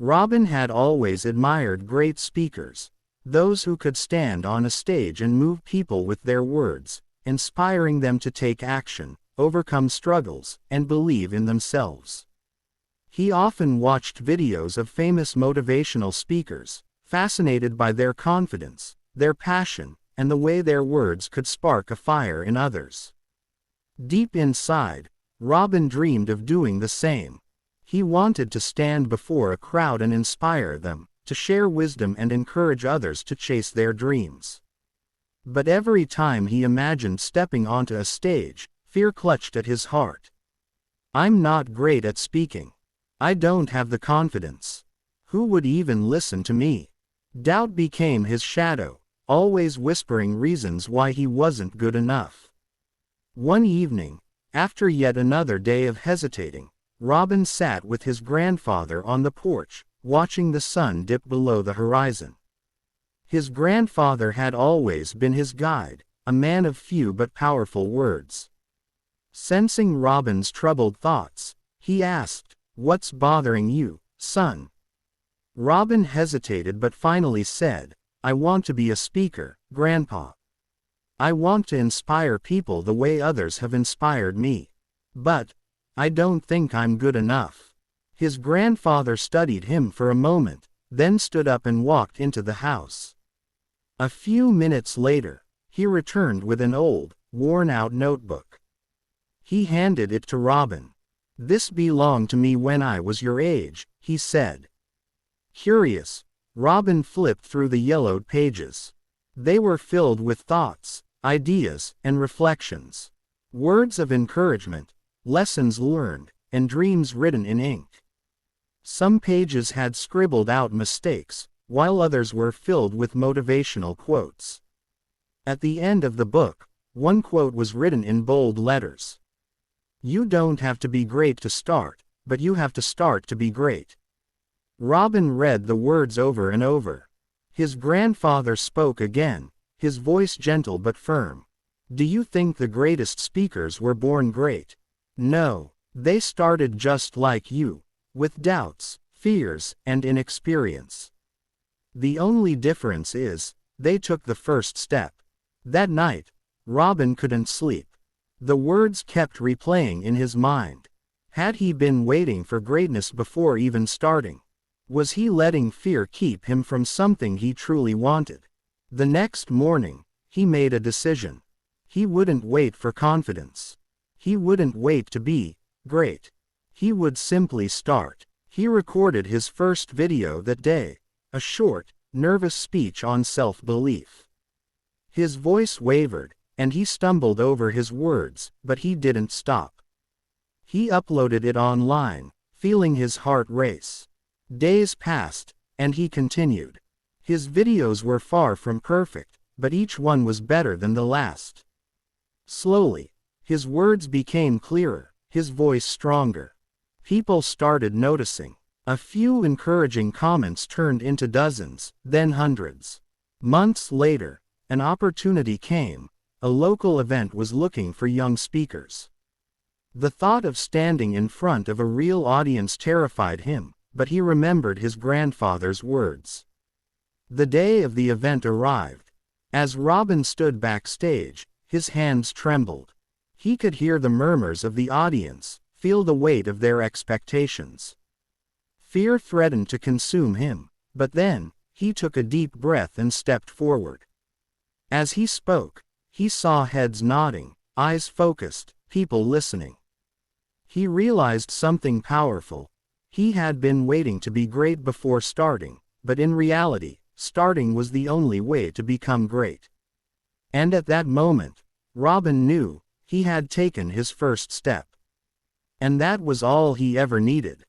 Robin had always admired great speakers, those who could stand on a stage and move people with their words, inspiring them to take action, overcome struggles, and believe in themselves. He often watched videos of famous motivational speakers, fascinated by their confidence, their passion, and the way their words could spark a fire in others. Deep inside, Robin dreamed of doing the same. He wanted to stand before a crowd and inspire them, to share wisdom and encourage others to chase their dreams. But every time he imagined stepping onto a stage, fear clutched at his heart. "I'm not great at speaking. I don't have the confidence. Who would even listen to me?" Doubt became his shadow, always whispering reasons why he wasn't good enough. One evening, after yet another day of hesitating, Robin sat with his grandfather on the porch, watching the sun dip below the horizon. His grandfather had always been his guide, a man of few but powerful words. Sensing Robin's troubled thoughts, he asked, "What's bothering you, son?" Robin hesitated but finally said, "I want to be a speaker, Grandpa. I want to inspire people the way others have inspired me. But I don't think I'm good enough." His grandfather studied him for a moment, then stood up and walked into the house. A few minutes later, he returned with an old, worn-out notebook. He handed it to Robin. "This belonged to me when I was your age," he said. Curious, Robin flipped through the yellowed pages. They were filled with thoughts, ideas, and reflections. Words of encouragement, lessons learned, and dreams written in ink. Some pages had scribbled out mistakes, while others were filled with motivational quotes. At the end of the book, one quote was written in bold letters. "You don't have to be great to start, but you have to start to be great." Robin read the words over and over. His grandfather spoke again, his voice gentle but firm. "Do you think the greatest speakers were born great? No, they started just like you, with doubts, fears, and inexperience. The only difference is, they took the first step." That night, Robin couldn't sleep. The words kept replaying in his mind. Had he been waiting for greatness before even starting? Was he letting fear keep him from something he truly wanted? The next morning, he made a decision. He wouldn't wait for confidence. He wouldn't wait to be great. He would simply start. He recorded his first video that day, a short, nervous speech on self-belief. His voice wavered, and he stumbled over his words, but he didn't stop. He uploaded it online, feeling his heart race. Days passed, and he continued. His videos were far from perfect, but each one was better than the last. Slowly, his words became clearer, his voice stronger. People started noticing. A few encouraging comments turned into dozens, then hundreds. Months later, an opportunity came. A local event was looking for young speakers. The thought of standing in front of a real audience terrified him, but he remembered his grandfather's words. The day of the event arrived. As Robin stood backstage, his hands trembled. He could hear the murmurs of the audience, feel the weight of their expectations. Fear threatened to consume him, but then, he took a deep breath and stepped forward. As he spoke, he saw heads nodding, eyes focused, people listening. He realized something powerful. He had been waiting to be great before starting, but in reality, starting was the only way to become great. And at that moment, Robin knew, he had taken his first step. And that was all he ever needed.